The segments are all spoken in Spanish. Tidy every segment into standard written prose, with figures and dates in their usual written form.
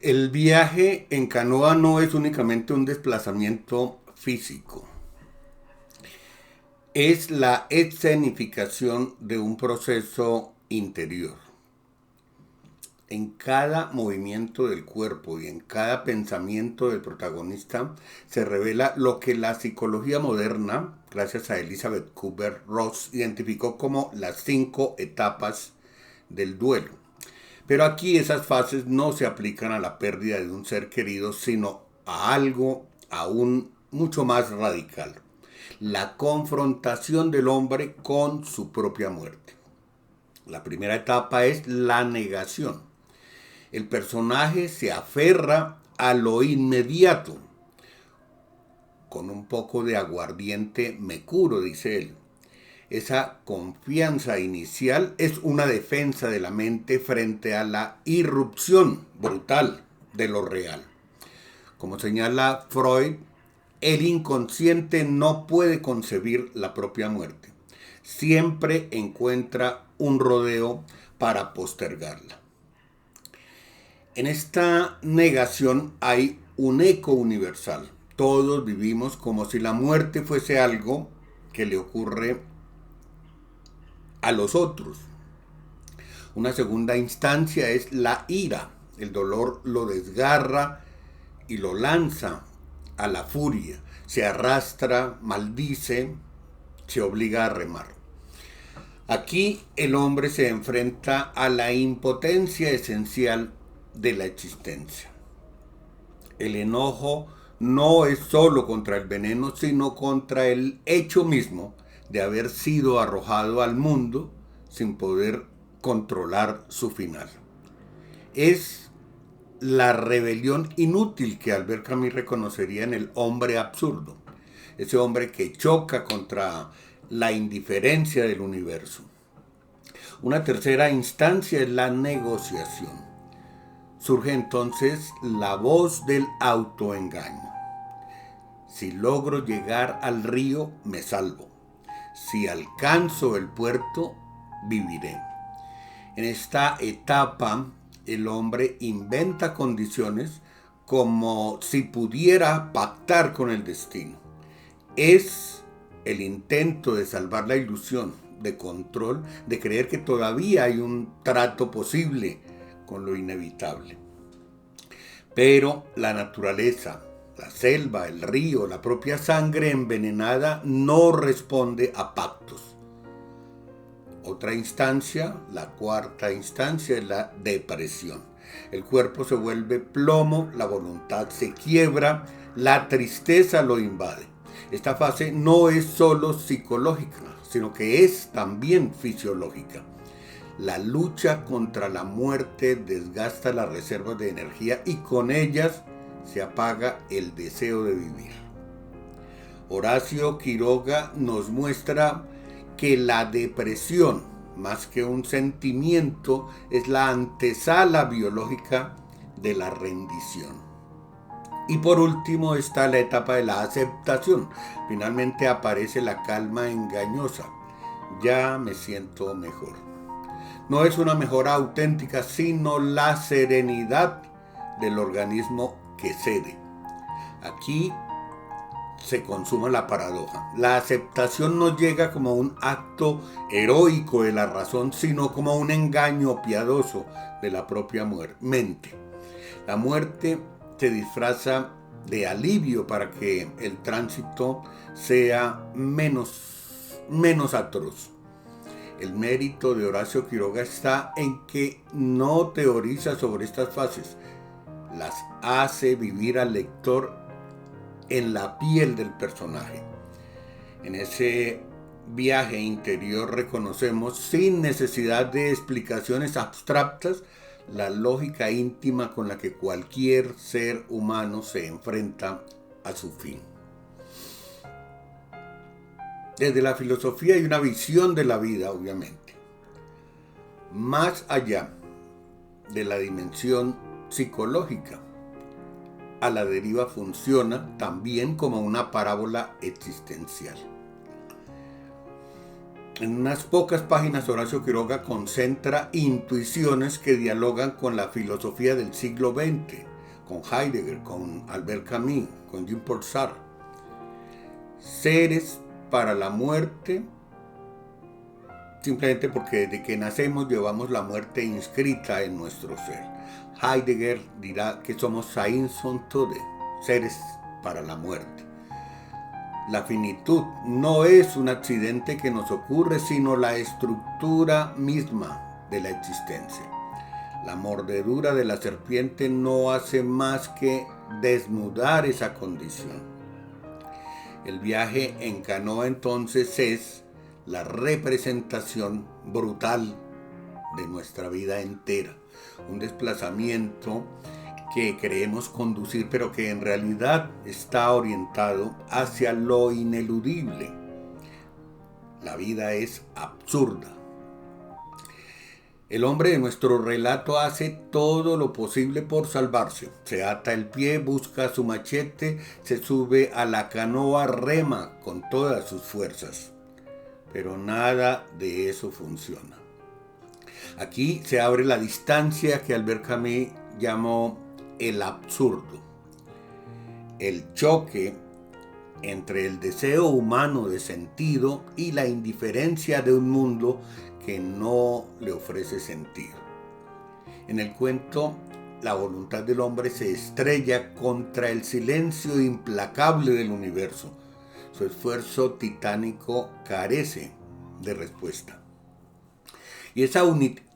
El viaje en canoa no es únicamente un desplazamiento físico, es la escenificación de un proceso interior. En cada movimiento del cuerpo y en cada pensamiento del protagonista se revela lo que la psicología moderna, gracias a Elizabeth Kubler-Ross, identificó como las 5 etapas del duelo. Pero aquí esas fases no se aplican a la pérdida de un ser querido, sino a algo aún mucho más radical: la confrontación del hombre con su propia muerte. La primera etapa es la negación. El personaje se aferra a lo inmediato. Con un poco de aguardiente me curo, dice él. Esa confianza inicial es una defensa de la mente frente a la irrupción brutal de lo real. Como señala Freud, el inconsciente no puede concebir la propia muerte. Siempre encuentra un rodeo para postergarla. En esta negación hay un eco universal. Todos vivimos como si la muerte fuese algo que le ocurre a los otros. Una segunda instancia es la ira. El dolor lo desgarra y lo lanza a la furia. Se arrastra, maldice, se obliga a remar. Aquí el hombre se enfrenta a la impotencia esencial de la existencia. El enojo no es solo contra el veneno, sino contra el hecho mismo de haber sido arrojado al mundo sin poder controlar su final. Es la rebelión inútil que Albert Camus reconocería en el hombre absurdo, ese hombre que choca contra la indiferencia del universo. Una tercera instancia es la negociación. Surge entonces la voz del autoengaño. Si logro llegar al río, me salvo. Si alcanzo el puerto, viviré. En esta etapa, el hombre inventa condiciones como si pudiera pactar con el destino. Es el intento de salvar la ilusión de control, de creer que todavía hay un trato posible con lo inevitable. Pero la naturaleza, la selva, el río, la propia sangre envenenada no responde a pactos. Otra instancia, la cuarta instancia, es la depresión. El cuerpo se vuelve plomo, la voluntad se quiebra, la tristeza lo invade. Esta fase no es solo psicológica, sino que es también fisiológica. La lucha contra la muerte desgasta las reservas de energía y con ellas se apaga el deseo de vivir. Horacio Quiroga nos muestra que la depresión, más que un sentimiento, es la antesala biológica de la rendición. Y por último está la etapa de la aceptación. Finalmente aparece la calma engañosa. Ya me siento mejor. No es una mejora auténtica, sino la serenidad del organismo que cede. Aquí se consuma la paradoja. La aceptación no llega como un acto heroico de la razón, sino como un engaño piadoso de la propia mente. La muerte se disfraza de alivio para que el tránsito sea menos atroz. El mérito de Horacio Quiroga está en que no teoriza sobre estas fases, las hace vivir al lector en la piel del personaje. En ese viaje interior reconocemos, sin necesidad de explicaciones abstractas, la lógica íntima con la que cualquier ser humano se enfrenta a su fin. Desde la filosofía hay una visión de la vida, obviamente. Más allá de la dimensión psicológica, a la deriva funciona también como una parábola existencial. En unas pocas páginas Horacio Quiroga concentra intuiciones que dialogan con la filosofía del siglo XX. con Heidegger, con Albert Camus, con Jean-Paul Sartre. Seres para la muerte, simplemente porque desde que nacemos llevamos la muerte inscrita en nuestro ser. Heidegger dirá que somos Sein und Tode, seres para la muerte. La finitud no es un accidente que nos ocurre, sino la estructura misma de la existencia. La mordedura de la serpiente no hace más que desnudar esa condición. El viaje en canoa entonces es la representación brutal de nuestra vida entera. Un desplazamiento que creemos conducir, pero que en realidad está orientado hacia lo ineludible. La vida es absurda. El hombre de nuestro relato hace todo lo posible por salvarse. Se ata el pie, busca su machete, se sube a la canoa, rema con todas sus fuerzas. Pero nada de eso funciona. Aquí se abre la distancia que Albert Camus llamó el absurdo. El choque entre el deseo humano de sentido y la indiferencia de un mundo que no le ofrece sentido. En el cuento, la voluntad del hombre se estrella contra el silencio implacable del universo. Su esfuerzo titánico carece de respuesta. Y esa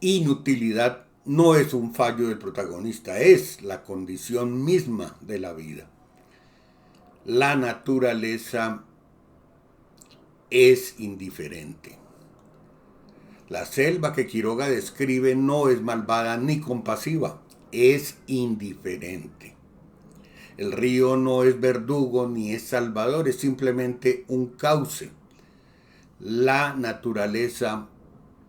inutilidad no es un fallo del protagonista, es la condición misma de la vida. La naturaleza es indiferente. La selva que Quiroga describe no es malvada ni compasiva, es indiferente. El río no es verdugo ni es salvador, es simplemente un cauce. La naturaleza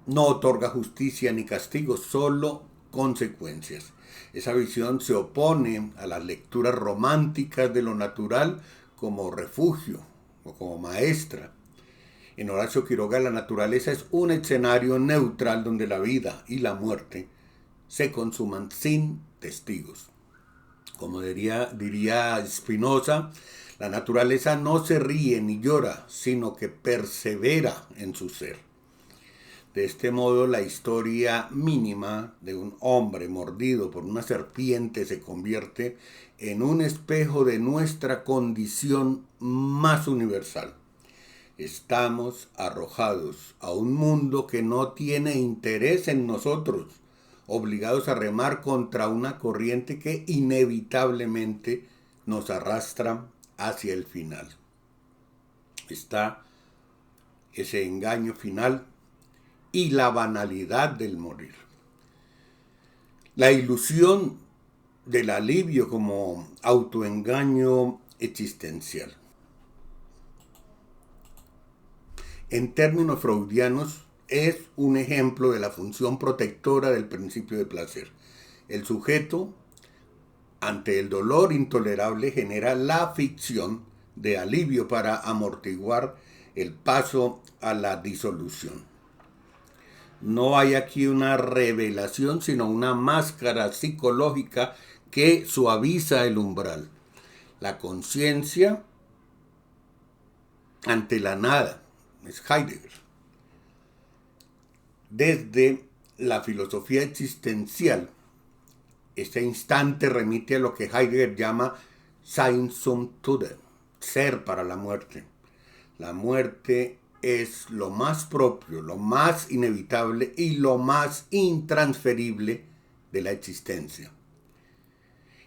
no otorga justicia ni castigo, solo consecuencias. Esa visión se opone a las lecturas románticas de lo natural como refugio o como maestra. En Horacio Quiroga, la naturaleza es un escenario neutral donde la vida y la muerte se consuman sin testigos. Como diría Spinoza, la naturaleza no se ríe ni llora, sino que persevera en su ser. De este modo, la historia mínima de un hombre mordido por una serpiente se convierte en un espejo de nuestra condición más universal. Estamos arrojados a un mundo que no tiene interés en nosotros, obligados a remar contra una corriente que inevitablemente nos arrastra hacia el final. Está ese engaño final y la banalidad del morir. La ilusión del alivio como autoengaño existencial. En términos freudianos, es un ejemplo de la función protectora del principio de placer. El sujeto, ante el dolor intolerable, genera la ficción de alivio para amortiguar el paso a la disolución. No hay aquí una revelación, sino una máscara psicológica que suaviza el umbral. La conciencia ante la nada. Es Heidegger. Desde la filosofía existencial, este instante remite a lo que Heidegger llama Sein zum Tode, ser para la muerte. La muerte es lo más propio, lo más inevitable y lo más intransferible de la existencia.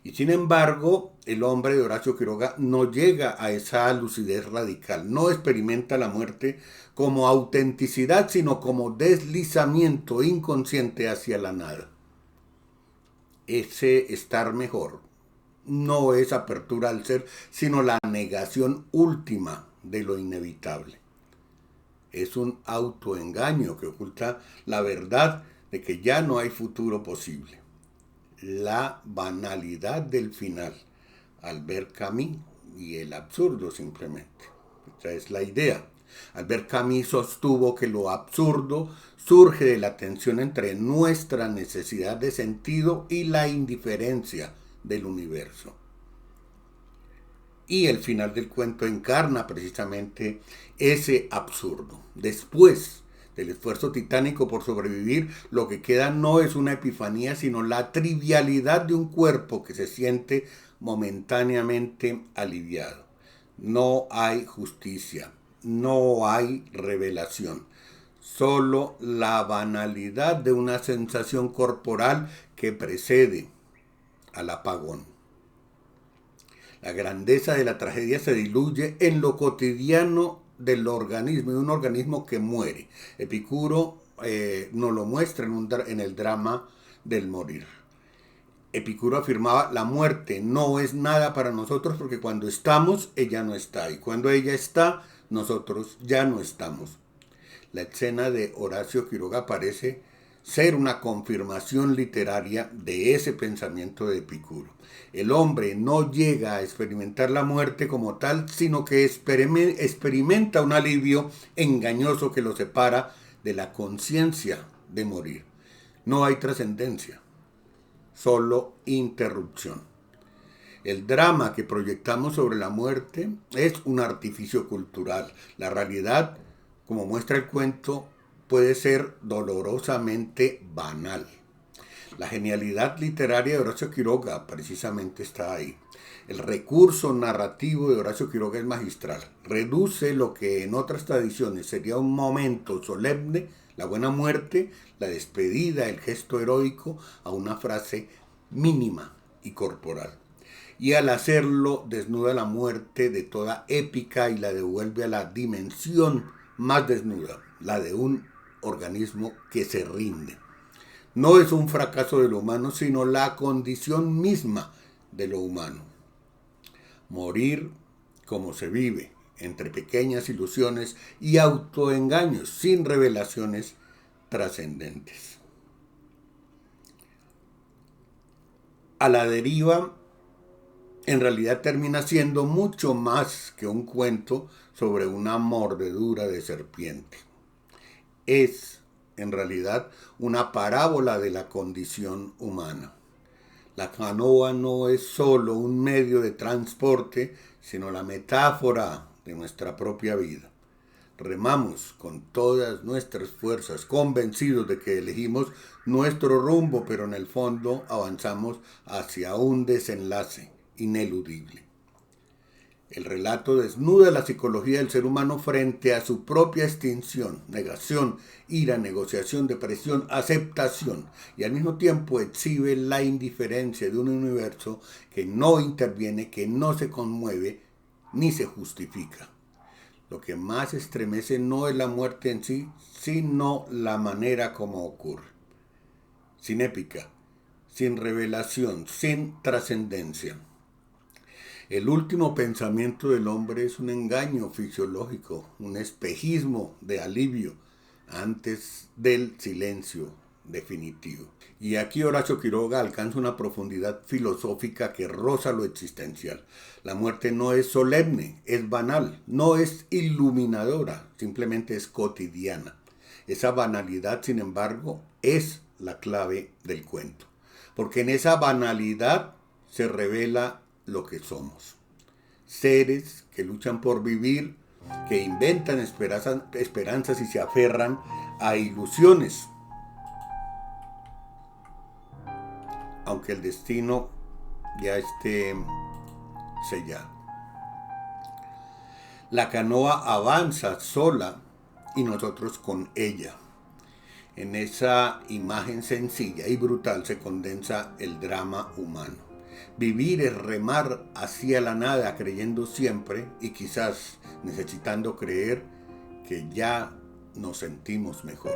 Y sin embargo, el hombre de Horacio Quiroga no llega a esa lucidez radical, no experimenta la muerte como autenticidad, sino como deslizamiento inconsciente hacia la nada. Ese estar mejor no es apertura al ser, sino la negación última de lo inevitable. Es un autoengaño que oculta la verdad de que ya no hay futuro posible. La banalidad del final, Albert Camus, y el absurdo simplemente. Esa es la idea. Albert Camus sostuvo que lo absurdo surge de la tensión entre nuestra necesidad de sentido y la indiferencia del universo. Y el final del cuento encarna precisamente ese absurdo. Después del esfuerzo titánico por sobrevivir, lo que queda no es una epifanía, sino la trivialidad de un cuerpo que se siente momentáneamente aliviado. No hay justicia, no hay revelación, solo la banalidad de una sensación corporal que precede al apagón. La grandeza de la tragedia se diluye en lo cotidiano del organismo, de un organismo que muere. Epicuro nos lo muestra en el drama del morir. Epicuro afirmaba, la muerte no es nada para nosotros porque cuando estamos, ella no está. Y cuando ella está, nosotros ya no estamos. La escena de Horacio Quiroga parece ser una confirmación literaria de ese pensamiento de Epicuro. El hombre no llega a experimentar la muerte como tal, sino que experimenta un alivio engañoso que lo separa de la conciencia de morir. No hay trascendencia, solo interrupción. El drama que proyectamos sobre la muerte es un artificio cultural. La realidad, como muestra el cuento, puede ser dolorosamente banal. La genialidad literaria de Horacio Quiroga precisamente está ahí. El recurso narrativo de Horacio Quiroga es magistral. Reduce lo que en otras tradiciones sería un momento solemne, la buena muerte, la despedida, el gesto heroico, a una frase mínima y corporal. Y al hacerlo desnuda la muerte de toda épica y la devuelve a la dimensión más desnuda, la de un organismo que se rinde. No es un fracaso de lo humano, sino la condición misma de lo humano. Morir como se vive, entre pequeñas ilusiones y autoengaños, sin revelaciones trascendentes. A la deriva, en realidad termina siendo mucho más que un cuento sobre una mordedura de serpiente. Es, en realidad, una parábola de la condición humana. La canoa no es solo un medio de transporte, sino la metáfora de nuestra propia vida. Remamos con todas nuestras fuerzas, convencidos de que elegimos nuestro rumbo, pero en el fondo avanzamos hacia un desenlace ineludible. El relato desnuda la psicología del ser humano frente a su propia extinción, negación, ira, negociación, depresión, aceptación, y al mismo tiempo exhibe la indiferencia de un universo que no interviene, que no se conmueve ni se justifica. Lo que más estremece no es la muerte en sí, sino la manera como ocurre. Sin épica, sin revelación, sin trascendencia. El último pensamiento del hombre es un engaño fisiológico, un espejismo de alivio antes del silencio definitivo. Y aquí Horacio Quiroga alcanza una profundidad filosófica que roza lo existencial. La muerte no es solemne, es banal, no es iluminadora, simplemente es cotidiana. Esa banalidad, sin embargo, es la clave del cuento, porque en esa banalidad se revela lo que somos. Seres que luchan por vivir, que inventan esperanzas y se aferran a ilusiones, aunque el destino ya esté sellado. La canoa avanza sola y nosotros con ella. En esa imagen sencilla y brutal se condensa el drama humano. Vivir es remar hacia la nada creyendo siempre y quizás necesitando creer que ya nos sentimos mejor.